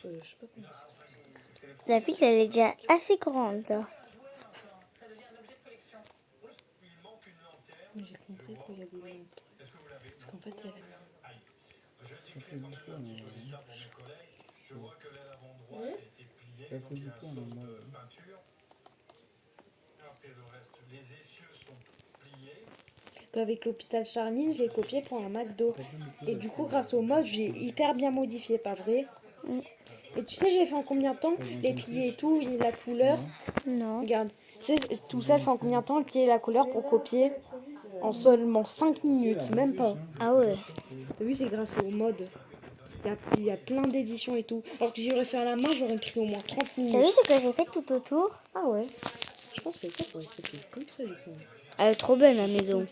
Je sais pas comment La ville, elle est déjà assez grande. Là. j'ai compris qu'il y a des lampes. Parce qu'en fait, il y a la... Ça fait beaucoup, ça fait beaucoup en un mois. Qu'avec l'hôpital Charline, je l'ai copié pour un McDo. Et du coup, grâce au mode, j'ai hyper bien modifié, pas vrai? Et tu sais, j'ai fait en combien de temps? Les pliés et tout, et la couleur. Non. Regarde, tu sais, tout ça, je fais en combien de temps? Le pied et la couleur pour copier? En seulement 5 minutes, même pas. Ah ouais. T'as vu, c'est grâce au mode. Il y a plein d'éditions et tout. Alors que si j'aurais fait à la main, j'aurais pris au moins 30 T'as vu minutes. ce que j'ai fait tout autour? Ah ouais. Je pense que c'est quoi pour écrire comme ça, du coup. Elle est trop belle la maison.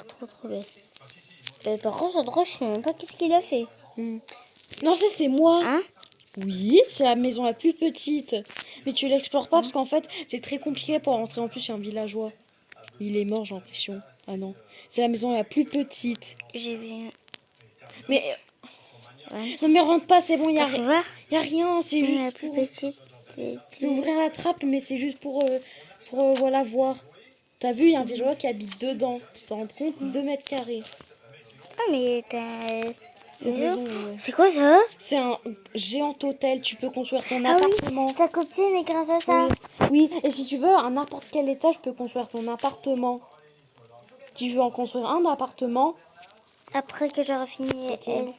Trop belle. Par contre, ce drôle, je sais même pas qu'est-ce qu'il a fait. Non, ça c'est moi. Hein? Oui, c'est la maison la plus petite. Mais tu l'explores pas parce qu'en fait, c'est très compliqué pour rentrer. En plus, c'est un villageois. Il est mort, j'ai l'impression. Ah non. C'est la maison la plus petite. J'ai vu. Mais Ouais. non, mais rentre pas, c'est bon, y a rien, c'est La juste plus pour... petite. Je vais ouvrir la trappe, mais c'est juste pour voilà, voir. T'as vu, il y a un villageois qui habite dedans. Tu t'en rends compte? 2 mètres carrés. Ah, mais t'as. Cette maison, ouais. C'est quoi ça? C'est un géant hôtel. Tu peux construire ton Ah oui, appartement. t'as copié, mais grâce à ça. Oui, et si tu veux, à n'importe quel étage, tu peux construire ton appartement. Si tu veux en construire un appartement, Après que j'aurai fini elle.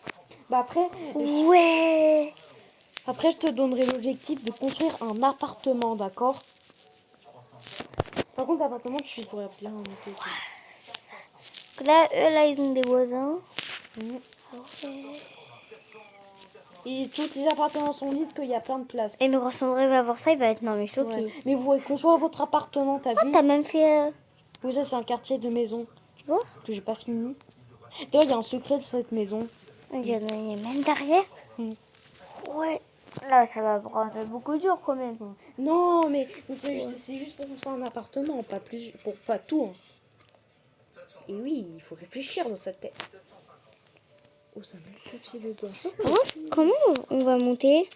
bah après, Ouais. après, je te donnerai l'objectif de construire un appartement, d'accord? Par contre, l'appartement, tu pourrais bien en noter. Là, eux, là, ils ont des voisins. Ah ouais. Et tous les appartements sont lisses, qu'il y a plein de places. Et mais quand Sandrine va voir ça, il va être non mais choqué. Ouais. Mais vous pouvez construire votre appartement, t'as vu? T'as même fait. Oui, ça, c'est un quartier de maison Tu vois? que j'ai pas fini. D'ailleurs, il y a un secret sur cette maison. Il y en a même derrière. Ouais. Là, ça va prendre beaucoup dur quand même. Non, mais c'est juste pour construire un appartement, pas plus, pour pas tout. Hein. Et oui, il faut réfléchir dans sa tête. Oh, ça m'a copié le doigt. Comment on va monter?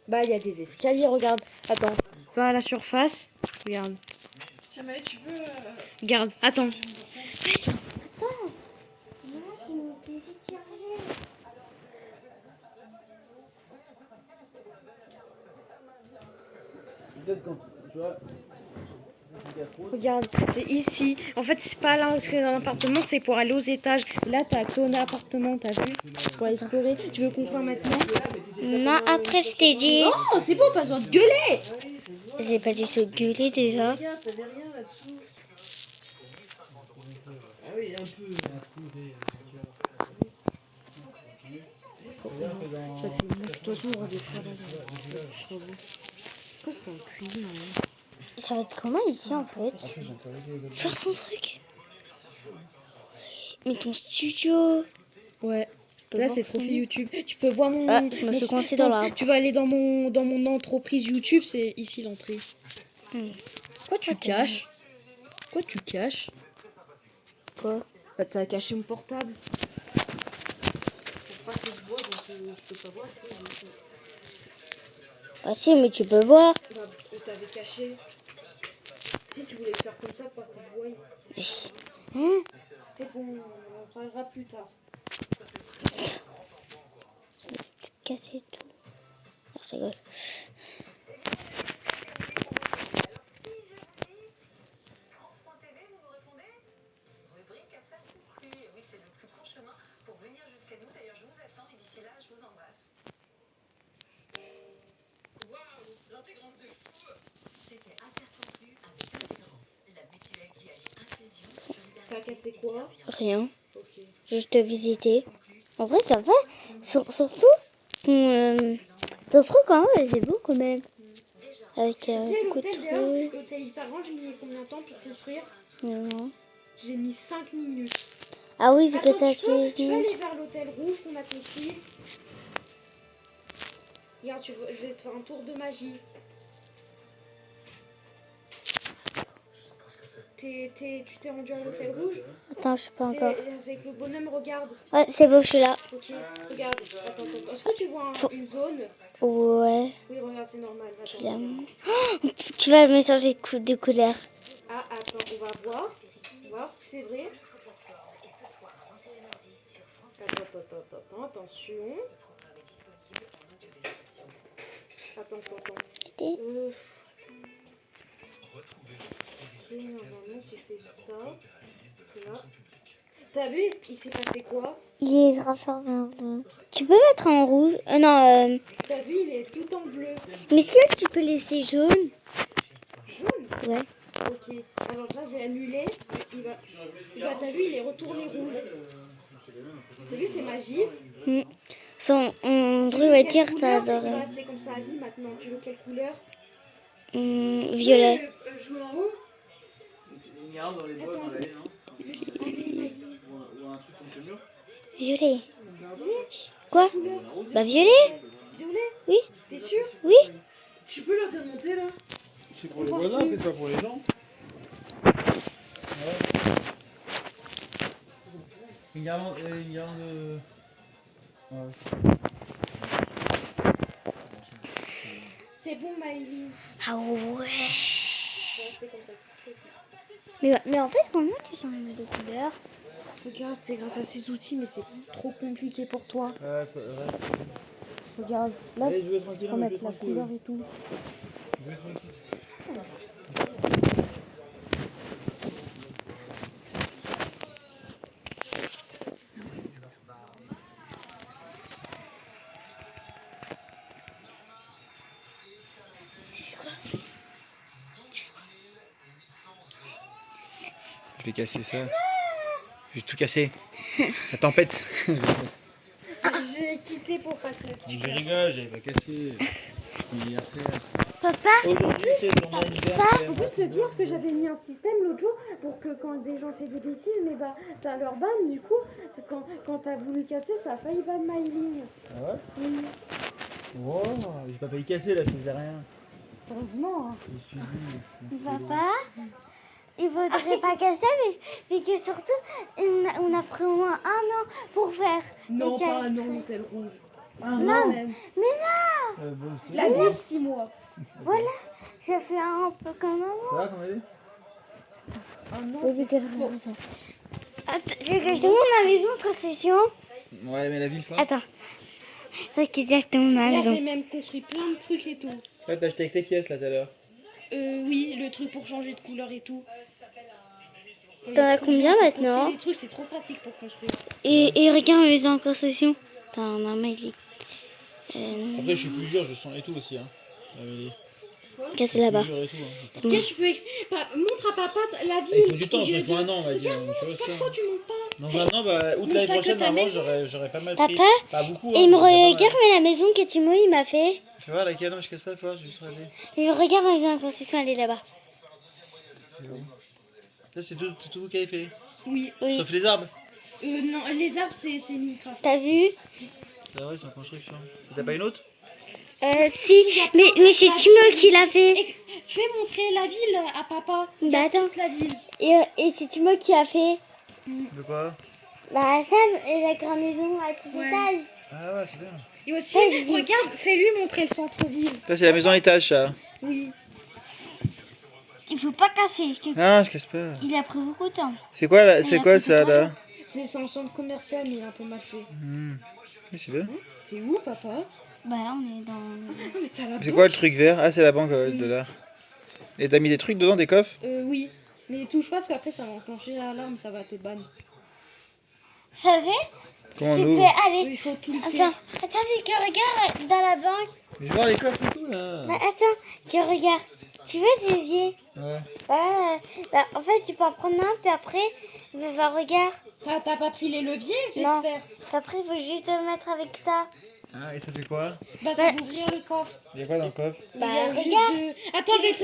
Bah, il y a des escaliers, regarde. Attends, va à la surface. Regarde. Tiens, mais tu peux. Regarde, attends. Peut-être quand tu vois. Regarde, c'est ici. En fait, c'est pas là où c'est dans l'appartement, c'est pour aller aux étages. Là, t'as accès au appartement, t'as vu? Pour explorer. Tu veux construire maintenant? Non, après je t'ai dit. Oh, c'est bon, pas besoin de gueuler. J'ai pas du tout gueulé déjà. Regarde, t'avais rien là-dessous. Ah oui, un peu. Ça fait mouche. De toute façon, on va les faire là. Pourquoi c'est en cuisine hein? Ça va être comment ici en fait? Faire ton truc. Mais ton studio. Ouais. Là, c'est trophée YouTube. Tu peux voir mon. Ah, je me suis coincée dans l'arbre. Tu vas aller dans mon entreprise YouTube, c'est ici l'entrée. Quoi tu caches? Quoi tu caches? Quoi? Bah, t'as caché mon portable. Pour pas que je vois, donc je peux pas voir. Bah si, mais tu peux voir. Bah, t'avais caché. Si tu voulais faire comme ça, pas que je voie. Mais si. C'est bon, on en parlera plus tard. Casser tout. Non, je rigole. T'as cassé quoi? Rien. Ok. Juste visiter. En vrai, ça va. Surtout, ton truc, quand même, c'est beau quand même. Avec Tu sais, beaucoup de l'hôtel d'ailleurs, trucs. l'hôtel hyper grand, j'ai mis combien de temps pour construire? Non. J'ai mis 5 minutes. Ah oui, vu que Attends, t'as tu peux cuisiné. aller vers l'hôtel rouge qu'on a construit? Regarde, je vais te faire un tour de magie. Tu t'es rendu à l'hôtel rouge? Attends, je sais pas encore. Avec le bonhomme, regarde. Ouais, c'est beau, je suis là. Ok, regarde. Attends. Est-ce que tu vois une zone? Ouais. Oui, regarde, c'est normal. Tu l'as. Attends. Oh, tu vas me changer de couleur. Ah, attends, on va voir. On va voir si c'est vrai. Attends, attention. Attends. Et- Ok, normalement, si je fais ça, là. T'as vu, il s'est passé quoi? Il est transformé en bleu. Tu peux mettre en rouge? Non, T'as vu, il est tout en bleu. mais est-ce que tu peux laisser jaune? Jaune? Ouais. Ok, alors là, je vais annuler. T'as vu, il est retourné rouge. T'as vu, c'est magique. Son Tu veux Andrew quelle tire, couleur? t'as Il va adoré. rester comme ça à vie maintenant. Tu veux quelle couleur? Violet. Jouer en haut. Une garde dans les bois, dans l'allée, non Ou un truc comme ce mur. Violet. Quoi? Bah violet? Violet? Oui. T'es sûr? Oui. Tu peux leur dire de monter là? C'est pour les voisins, après c'est pas pour les gens. Une garde. Ouais. C'est bon, Maëlie. Ah ouais. Je vais rester comme ça. Mais en fait, comment tu changes de couleur? Regarde, c'est grâce à ces outils, mais c'est trop compliqué pour toi. Ouais. Regarde, là, Allez, c'est jouez tranquille, pour mettre la couleur et tout. Jouez tranquille. Je vais casser ça. Je vais tout casser. La tempête. J'ai quitté pour pas te Je rigole, j'avais pas cassé. C'est mon anniversaire. Papa? Aujourd'hui, c'est ton anniversaire. En plus, le pire, c'est que j'avais mis un système l'autre jour pour que quand des gens font des bêtises, mais bah, ça leur banne. Du coup, quand t'as voulu casser, ça a failli ban ma ligne. Ah ouais? Oui, Wow, j'ai pas failli casser là, je faisais rien. heureusement. Hein. Je me suis dit. Papa? Il faudrait pas casser, mais que surtout, on a pris au moins 1 an pour faire. Non, les pas un castres. an, hôtel rouge. Non, Même. Bon, c'est La ville, 6 mois. voilà. Ça fait un peu comme un mois. Ça va, comment elle est? Un an, Vas-y, c'est que je trop. regarde ça. Attends, je te montre ma maison de concession. Ouais, mais la ville, quoi. Attends. T'inquiète, je te montre ma Là, maison. j'ai même construit plein de trucs et tout. Ouais, t'as acheté avec tes pièces là tout à l'heure. Oui, le truc pour changer de couleur et tout. T'en as combien maintenant? Les trucs, c'est trop pratique pour construire. Et regarde ma maison en concession. T'as un magique. Après, je suis plus dur, je sens et tout aussi. Hein. Cassé là-bas. Plus dur et tout. Hein. Ok, tu peux montre à papa la ville. Il faut du temps, au lieu il faut de- un an, on va dire. Regarde, Tu vois ça. pourquoi tu montes pas? Dans un an, bah, août Montre l'année pas que prochaine, ta normalement, maison. j'aurais pas mal pris. Papa, Pas beaucoup. il me mais pas mal. regarde mais la maison que Timo il m'a fait. Tu vois laquelle? Non, je casse pas, faut voir, je vais juste regarder. Il me regarde ma maison en concession, elle est là-bas. Ça, c'est tout vous qui avez fait. Oui. Oui. Sauf les arbres. Non, les arbres, c'est Minecraft. T'as vu? C'est vrai, c'est en construction. T'as pas une autre? Si, mais c'est Timo qui l'a fait. Fais montrer la ville à papa. Bah attends. La ville. Et c'est Timo qui a fait. De quoi? Bah ça, et la grande maison à 6 Ouais. étages. Ah ouais, c'est bien. Et aussi, regarde, fais-lui montrer le centre-ville. Ça, c'est la maison à étage, ça. Oui. Il faut pas casser, parce que Non, je casse pas. il a pris beaucoup de temps. C'est quoi, là, Il c'est a quoi pris ça, 3 là? jours. C'est un centre commercial, mais il est un peu mal fait. Oui, c'est bien. C'est où, papa? Bah là on est dans... Ah, mais t'as la C'est quoi le truc vert? Ah, c'est la banque Oui. de l'art. Et t'as mis des trucs dedans, des coffres? Oui. Mais touche pas, parce qu'après, ça va enclencher l'alarme, ça va te ban. Vous savez? Comment on Tu peux ouvre? aller... Il faut tout le Attends, mais que regarde dans la banque. Mais je vois les coffres et tout, là. Bah, attends, que regarde. Tu vois ce levier? Ouais. Bah, en fait, tu peux en prendre un, puis après, regarde. T'as pas pris les leviers, Non. j'espère? Après, il faut juste le mettre avec ça. Ah, et ça fait quoi? Bah, ça va ouvrir le coffre. Il y a quoi dans le coffre? Il y a Bah, juste regarde. Attends, je vais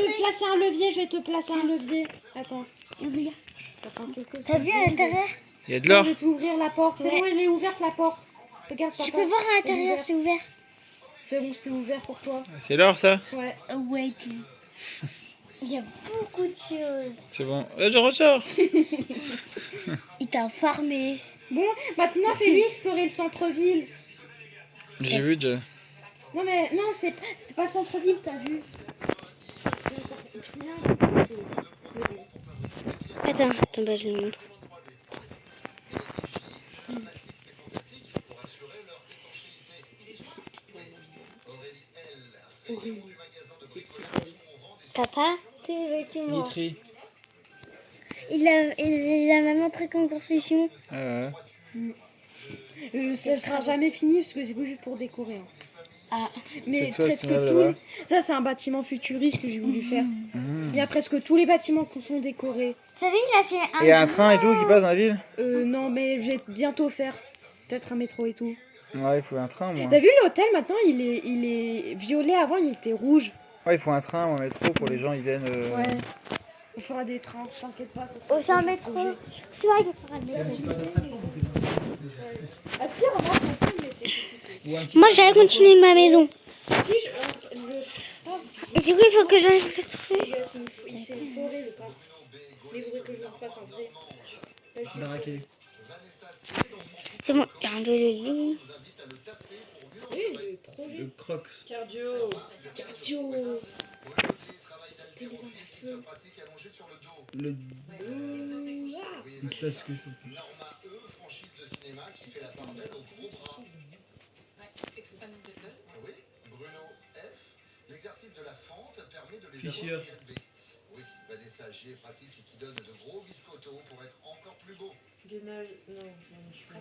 te placer un levier, Attends. Regarde. Attends quelques T'as vu à l'intérieur? Il y a de l'or. Je vais t'ouvrir la porte. C'est Ouais. bon, elle est ouverte, la porte. Regarde, Tu papa. peux voir à Elle est l'intérieur, ouverte. c'est ouvert. C'est bon, c'est ouvert pour toi. C'est l'or, ça? Ouais. Wait. Il y a beaucoup de choses. C'est bon. Je ressors. Il t'a farmé. Bon, maintenant fais-lui explorer le centre-ville. J'ai vu déjà. Non mais non, c'était pas le centre-ville, t'as vu. Attends, bah, je le montre. Papa, tes vêtements. Guitry. Il a même montré construction. Ah ouais. Ça sera jamais fini parce que c'est juste pour décorer. Hein. Ah, Mais C'est quoi, presque ce immeuble, tous. là-bas Ça, c'est un bâtiment futuriste que j'ai voulu faire. Mmh. Il y a presque tous les bâtiments qui sont décorés. vous savez, il a fait un. Et il y a un train et tout qui passe dans la ville. Non, mais je vais bientôt faire. Peut-être un métro et tout. Ouais, il faut un train, moi. T'as vu l'hôtel maintenant, il est violet. Avant, il était rouge. Ouais, il faut un train ou un métro pour les gens, ils viennent. Ouais. On fera des trains, t'inquiète pas. Ça sera Oh, c'est un toujours métro. bougé. C'est vrai, il fera un métro. Ah si, remarque, on peut, mais c'est. Moi, j'allais continuer ma maison. Si, Et du coup, il faut que j'aille le trouver. c'est une forêt le parc. Mais il faudrait que je le refasse en vrai. Là, je suis- Baraqué. C'est bon, j'ai un peu le lit. Oui, le projet. Le Crocs. Cardio. Cardio. T'es les armes à feu. Le Ah. casque sur plus. Fischer. Gainage. Non, je suis pas.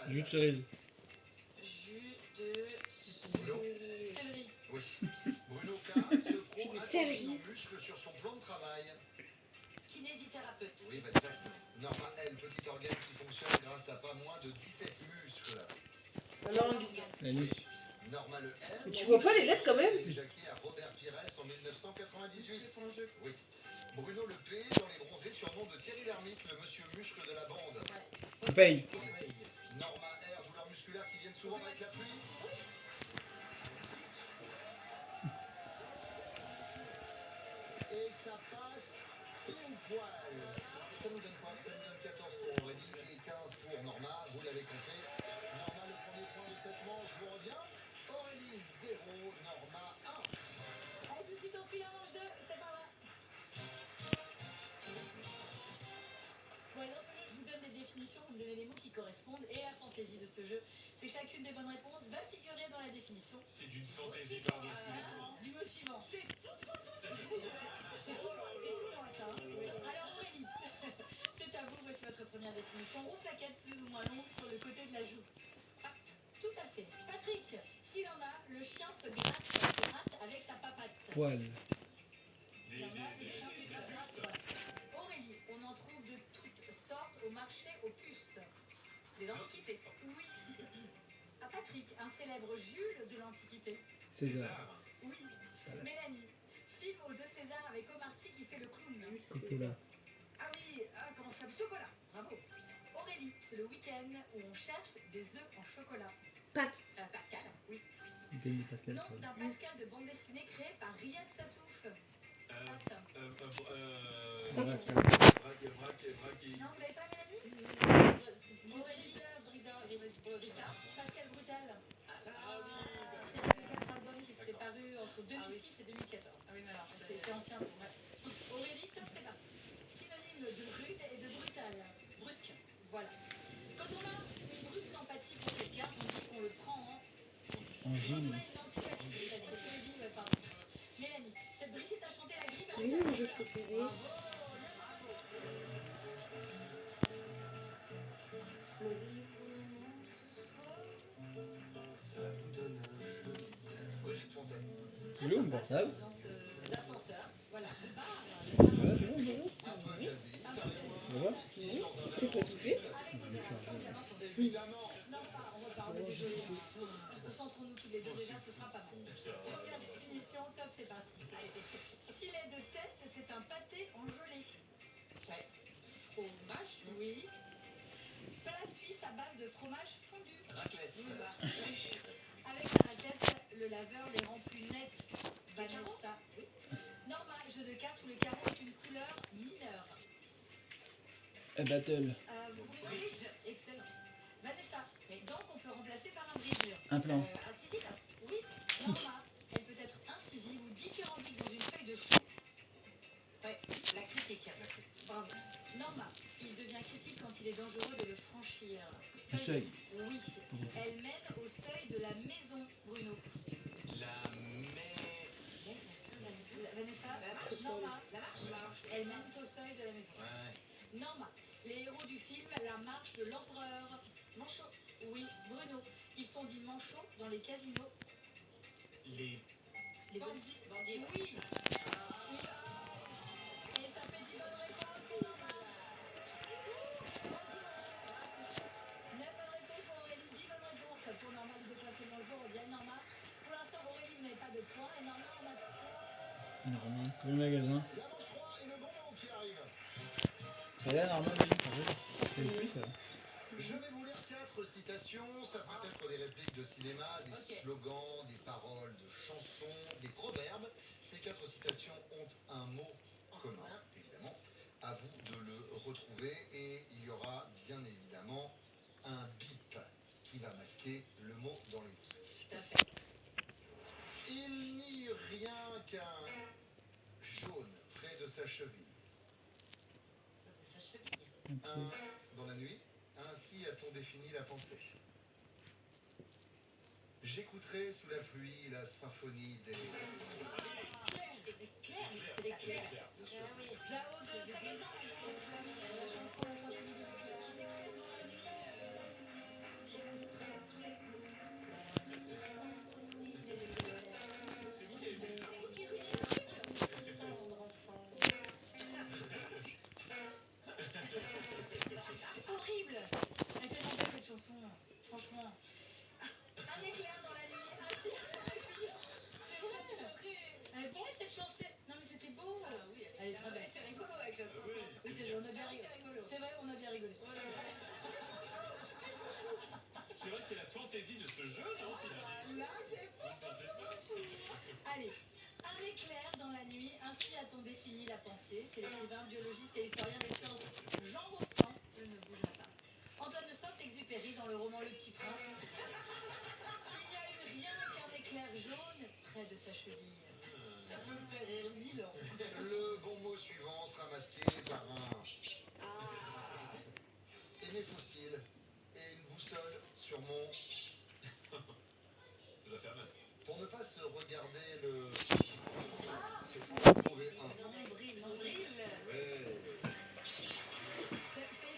Jus de cerise. De céleri. Alors, La nuit. mais tu vois pas les lettres quand même? Tu payes. Vous me donnez les mots qui correspondent et la fantaisie de ce jeu, c'est que chacune des bonnes réponses va figurer dans la définition. C'est d'une fantaisie par-dessus les mots. Du mot suivant. C'est tout dans ça. Alors Aurélie, c'est à vous, voici votre première définition. Rouflaquette plus ou moins longue sur le côté de la joue. Ah, tout à fait. Patrick, s'il en a, le chien se gratte avec sa papate. Poil. Il y en a, le chien se gratte. Aurélie, on en trouve de toutes sortes au marché aux puces. Des antiquités. Oui. À Patrick, un célèbre Jules de l'Antiquité. César. Oui. Mélanie, film aux deux César avec Omar Sy qui fait le clown. Coppola. Ah oui, comment ça, chocolat. Bravo. Aurélie, le week-end où on cherche des œufs en chocolat. Pat. Pascal, oui. Denis Pascal. Nom ça va. d'un Pascal de bande dessinée créé par Riyad Satouf. Pat. Non, vous l'avez pas, Mélanie? Aurélie, Rita, Pascal Brutal. C'est le quatre albums qui étaient parus entre 2006 et 2014. Ah oui, mais alors, c'est ancien. Ouais. Aurélie, top, c'est parti. Synonyme de rude et de brutal. Brusque, voilà. Quand on a une brusque empathie pour quelqu'un, on dit qu'on le prend en... En Quand on jaune. a une antipathie, c'est-à-dire pardon. Mélanie, cette Brigitte a chanté la grippe. Oui, mon jeu préféré. Tu veux mon portable? L'ascenseur, voilà. Voilà, c'est bon, Jojo. Ça va? Tu peux pas tout faire. Concentrons-nous tous les deux déjà, ce sera pas bon. Oui. Plat suisse à base de fromage fondu. Raclette. Avec la raclette, le laveur les rend plus nets. Vanessa. Oui. Norma, jeu de cartes où le carreau est une couleur mineure. Battle. Vous voulez un bridge? Excellent. Vanessa, donc on peut remplacer par un bridge. Un plan. Incisive? Oui. Norma, elle peut être incisive ou dithyrambique dans une feuille de chou. Ouais, la critique. Bravo. Norma, il devient critique quand il est dangereux de le franchir. Le seuil. Oui. Elle mène au seuil de la maison, Bruno. Vanessa, Norma, la marche. Elle mène au seuil de la maison. Norma, les héros du film La marche de l'empereur. Manchot. Oui, Bruno. Ils sont dits manchots dans les casinos. Les bandits. Oui. Et ça fait 10 bonnes réponses. 9 bonnes réponses pour Aurélie, 10 bonnes réponses pour Norma. Vous déplacez bonjour, bien Norma. Pour l'instant, Aurélie, vous n'avez pas de points. Et Norma, on a Normal, comme le magasin. Ça a l'air normal, oui. C'est plus ça. Je vais vous lire 4 citations, ça peut être des répliques de cinéma, des slogans, des paroles de chansons, des proverbes. Ces 4 citations ont un mot commun, évidemment. À vous de le retrouver et il y aura bien évidemment un bip qui va masquer le mot dans les dossiers. Il n'y eut rien qu'un jaune près de sa cheville. Un dans la nuit. Ainsi a-t-on défini la pensée. J'écouterai sous la pluie la symphonie des... là-haut de sa maison. La chanson La symphonie des horrible. Elle est tellement belle cette chanson. Franchement. Un éclair dans la nuit. C'est vrai. Elle est belle cette chanson. Non mais c'était beau. Elle est très belle. C'est rigolo avec le. Oui, c'est on a bien rigolé. C'est vrai, on a bien rigolé. C'est vrai que c'est la fantaisie de ce jeu, non? Là, c'est allez, un éclair dans la nuit, ainsi a-t-on défini la pensée. C'est l'écrivain, biologiste et historien des sciences Jean Rostand. Je ne bougerai pas. Antoine de Saint-Exupéry dans le roman Le Petit Prince. Il n'y a eu rien qu'un éclair jaune près de sa cheville. Ça peut me faire rire 1000 ans. Le bon mot suivant sera masqué par un... et mes fossiles et une boussole sur mon... Ça doit faire mal. Pour ne pas se regarder le... il faut trouver un... Nombril. Ouais.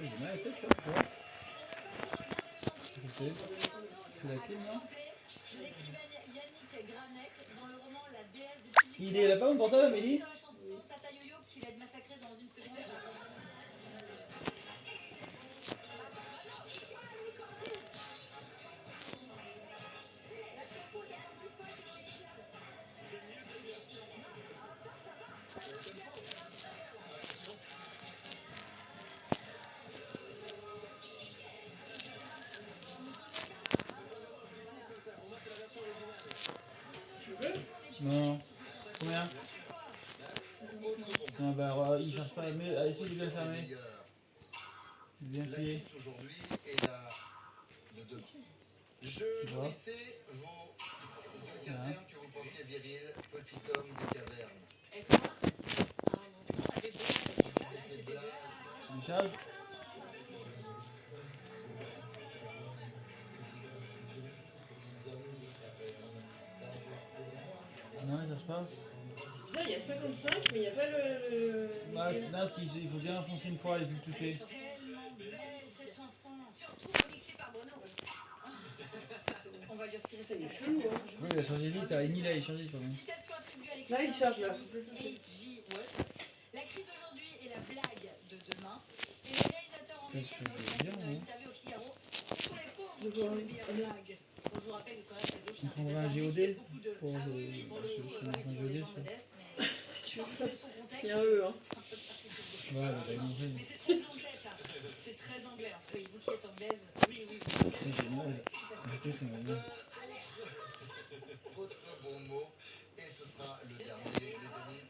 J'ai mal à la tête, là, tu vois. C'est la clé, non? L'écrivain Yannick Granet dans le roman La déesse du public. Il est là-bas, mon portable, Amélie? Dans la chanson Tata Yo-Yo qui va être massacrée dans une seconde. Non. Combien? Non, bah, il cherche pas. Mais essaye de bien fermer. Bien La plié. crise aujourd'hui est la de demain. Je nourrissais vos deux casernes que vous pensiez virils, petit homme des cavernes. C'était blague. Il charge? Non, il cherche pas. Putain, il y a 55, mais il n'y a pas le... Bah, non, parce qu'il faut bien enfoncer une fois et puis le toucher. Tellement belle cette chanson. Surtout remixée par Bono. On va lui retirer sa chelou, hein. Oui, il a changé vite. Emile, il a changé quand même. Citation attribuée à l'écrivain. Là, il charge, là. Faut plus le toucher. La crise d'aujourd'hui est la blague de demain. Et le réalisateur en Ça, échec je dans fais bien, une hein. interview au Figaro sur les pauvres De qui quoi? ont des blagues. Bon, je vous rappelle que quand même, c'est On prendra un GOD pour Ah le. oui, pour le coup, Je avec un sur les GOD, gens ça. modestes, mais Si tu sorti veux. de son contexte. Il y a un E, hein. Ouais, bah, t'as compris. Mais c'est très anglais ça. C'est c'est très anglais. Oui, vous qui êtes anglaise, oui, oui. J'ai mal. La tête, elle m'a mal. Votre bon mot, et ce sera le dernier, les amis.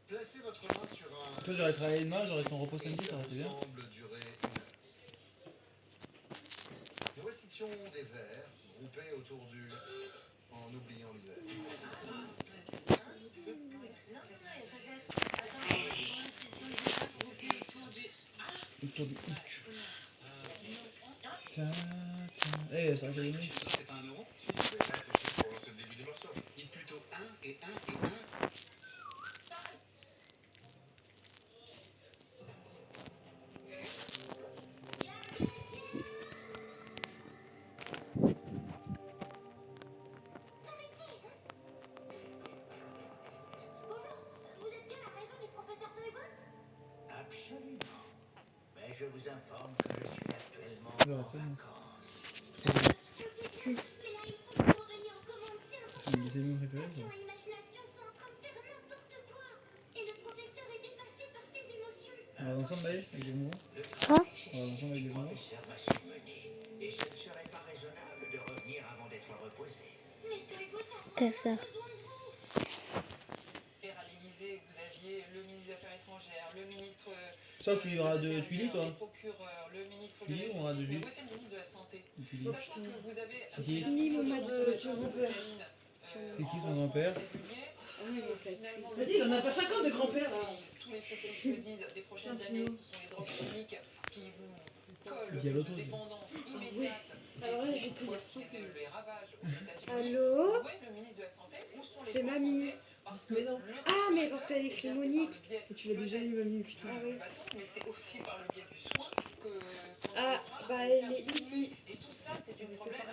Placez votre main sur un... Toi, j'aurais travaillé demain, j'aurais fait un repos samedi, ça aurait été bien. semble durer 1 heure. Nous restituons des verres groupés autour du... en oubliant l'hiver. Autour du hic. Tiens, tiens. Eh, c'est académique. Ça, c'est pas 1 euro? Si, c'est déjà, c'est juste pour lancer le début des morceaux. Dites plutôt 1 et 1 et 1. Absolument. Mais je vous informe que je suis actuellement Alors, en attends. vacances. C'est mon dessin animé préféré, ça. On va ensemble, là, avec des mots. Quoi? On va ensemble avec des mots. Professeur m'a surmené. Et ce ne serait pas raisonnable de revenir avant d'être reposé. T'as ça. À l'Élysée, vous aviez le ministre des Affaires étrangères, le ministre. Sauf qu'il y aura de Tuileries, toi. Le procureur, le ministre Tuileries, de la on aura de Justice, mais Julie. où était le ministre de la Santé? Tuileries. Sachant que vous avez. C'est qui? Fini mon mode de grand-père. C'est qui son grand-père? Vas-y, il en a pas 50 de grand-père là. Tous les spécialistes le disent, des prochaines années, ce sont les drogues chimiques qui vous Il y a collent l'auto. de dépendance immédiate. Alors là, je vais te dire 5 Les minutes. ravages aux États-Unis. Allô? Où est le ministre de la Santé? Où sont les C'est soins mamie. santé? Parce que Mais non. Ah, mais parce qu'elle écrit Monique. Et tu l'as déjà eu, mamie, putain. Ah oui. Mais c'est aussi par le biais du soin que. Ah, bah elle est ici. Et tout ça, c'est un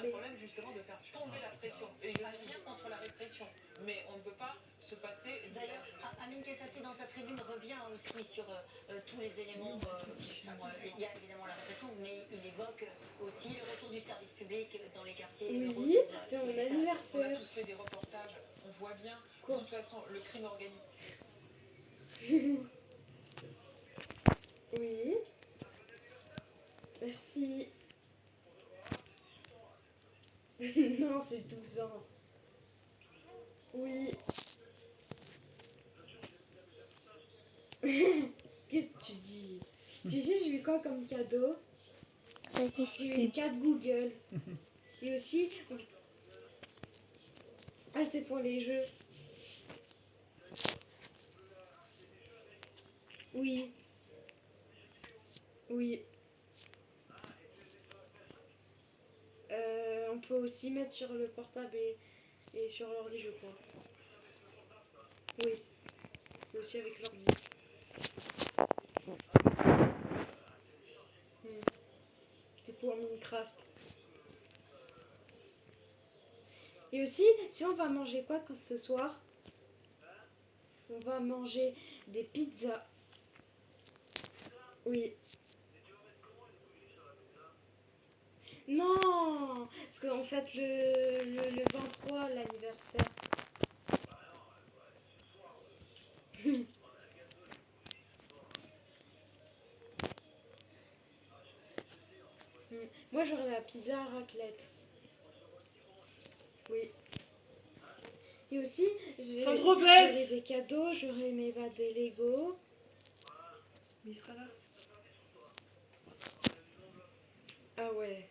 problème justement de faire tomber la pression. Et je n'ai rien contre la répression, mais on ne peut pas se passer. D'ailleurs, Amine Kessassi, dans sa tribune, revient aussi sur tous les éléments qui sont. Il y a évidemment la répression, mais il évoque aussi le retour du service public dans les quartiers. le retour Oui, de la c'est mon sécurité. On a anniversaire. tous fait des reportages, on voit bien. Quoi? De toute façon, le crime organisé. Oui. Merci. Non, c'est 12 ans. Oui. Qu'est-ce que tu dis? Tu sais, j'ai eu quoi comme cadeau? J'ai eu une carte Google. Et aussi... Ah, c'est pour les jeux. Oui. Oui. On peut aussi mettre sur le portable et sur l'ordi, je crois. Oui. Et aussi avec l'ordi. C'est pour Minecraft. Et aussi, si on va manger quoi ce soir? On va manger des pizzas. Oui. Non, parce qu'en fait le 23, l'anniversaire. Moi j'aurais la pizza à raclette. Oui. Et aussi, Sandro j'aurais Bess. des cadeaux, j'aurais des Lego. Mais il sera là. Ah ouais.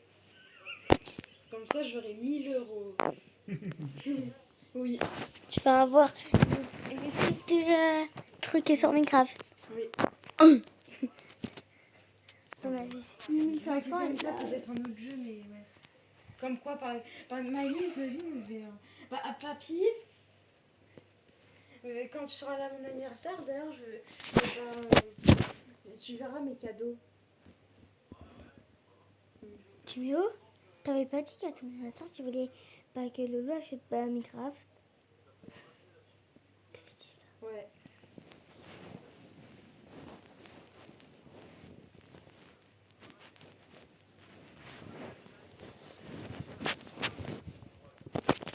Comme ça, j'aurais 1000 euros. Oui. Tu vas avoir le fils de truc est sur Minecraft. Oui. On avait Enfin, 6500 et ça peut-être un autre jeu, mais ouais. Comme quoi, par ma ligne de vie, à papy, quand tu seras là à mon anniversaire, d'ailleurs, tu verras mes cadeaux. Timéo, t'avais pas dit qu'à ton anniversaire, tu voulais pas que Lolo achète pas Minecraft? Ouais.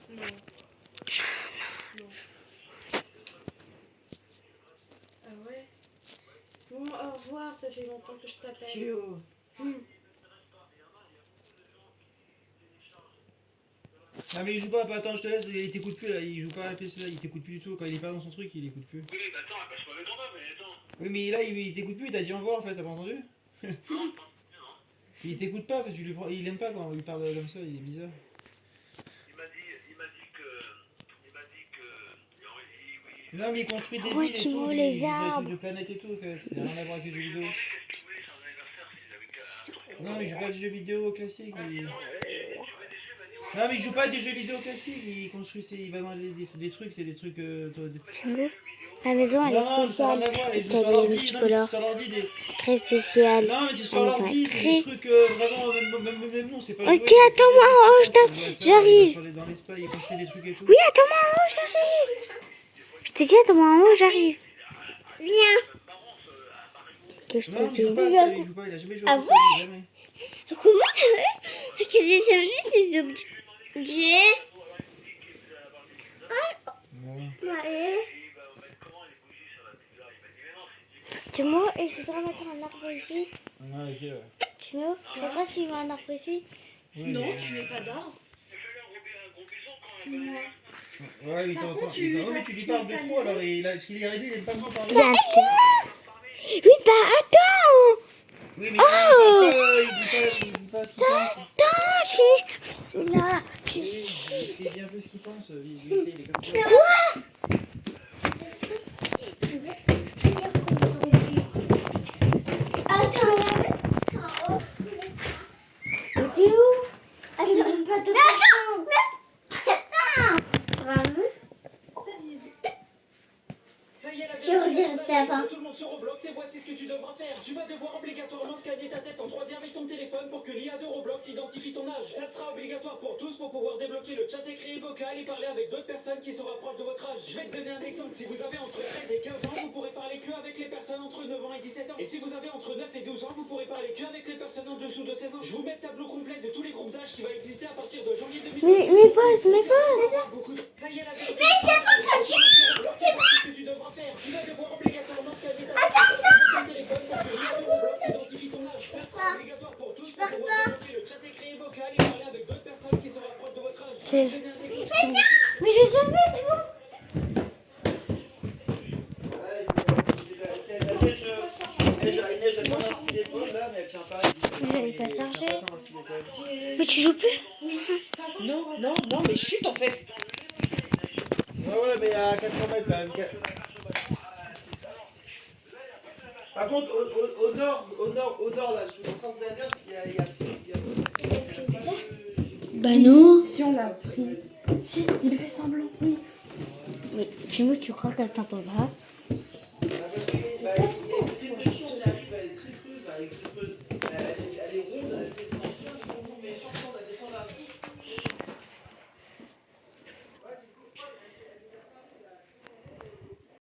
Non. Non. Ah ouais? Bon, au revoir, ça fait longtemps que je t'appelle. Théo. Ah mais il joue pas, attends je te laisse, il t'écoute plus là, il joue pas à la PC là, il t'écoute plus du tout, quand il est pas dans son truc il écoute plus. Oui, mais attends, elle passe pas le temps, mais attends. Oui mais là il t'écoute plus, il t'a dit au revoir en fait, t'as pas entendu? Il t'écoute pas, en fait, il aime pas quand il parle comme ça, il est bizarre. Il m'a dit que... Non mais il construit des Ouais, villes et Timo, tout, les il fait des arbres. trucs de planète et tout en fait, il a rien à voir avec les jeux vidéo. Non mais il joue pas à des jeux vidéo classiques, Non mais il joue pas à des jeux vidéo classiques, il construit il va dans des trucs, c'est des trucs... Timo, la maison elle Non, est ça n'a rien spéciale. à voir, il joue Elle sur est l'ordi, non, mais multicolore. c'est sur l'ordi des... Très spéciale. Non mais c'est sur La maison l'ordi, est c'est très... des trucs vraiment, même non, c'est pas Ok, joué, attends-moi en haut, j'arrive. Dans l'espace, il construit des trucs et tout. Oui, attends-moi en haut, j'arrive. Je t'ai dit, attends-moi en haut, j'arrive. Viens. Qu'est-ce que je Non, te il joue dis? pas à ça, il joue pas, il a jamais joué à ça, jamais. Comment t'as vu que j'ai amené ces objets? Ouais. Tu me vois, et je dois mettre un arbre ici. Ah ok, ouais. Tu me vois, je sais pas s'il met un arbre ici. Oui, Non, mais- tu mets pas d'arbre. Ouais, mais Par t'entends. contre, tu Ouais, mais tu lui parles de trop alors, parce qu'il est arrivé, il aime pas trop parler. Viens, oui, bah attends. Oui, mais Oh il dit pas ce qu'il pense. Attends, je suis là. Il dit un peu ce qu'il pense, il est comme ça. Quoi? Attends, t'es où? Attends, pas de Ça y est, la Je reviens juste à la fin. tout le monde sur Roblox et voici ce que tu devras faire. Tu vas devoir obligatoirement scanner ta tête en 3D avec ton téléphone pour que l'IA de Roblox identifie ton âge. Ça sera obligatoire pour tous pour pouvoir débloquer le chat écrit vocal et parler avec d'autres personnes qui se rapprochent de votre âge. Je vais te donner un exemple. Si vous avez entre 13 et 15 ans, vous pourrez parler que avec les personnes entre 9 ans et 17 ans. Et si vous avez entre 9 et 12 ans, vous pourrez parler que avec les personnes en dessous de 16 ans. Je vous mets le tableau complet de tous les groupes d'âge qui va exister à partir de janvier 2020. mes pauses. Ça y est, la vérité. Mais t'as pas ce que tu devras faire. Tu vas devoir obligatoirement scanner ta tête avec ton téléphone pour que l'IA de Roblox identifie ton âge. Ça sera obligatoire pour tous pour pouvoir débloquer le chat écrit et vocal et parler avec d'autres personnes qui se rapprochent de votre âge. Mais je savais, c'est bon. Inès, elle prend un petit d'épaule là, mais elle tient pas. Mais j'avais pas chargé. Mais tu joues plus? Non, mais chut en fait. Ouais, mais à 400 mètres quand même. Par contre, au nord là, sous le centre d'inverse, il y a Bah non. Si on l'a pris. Si, il fait semblant, oui. Mais Timo, tu crois qu'elle t'entend pas?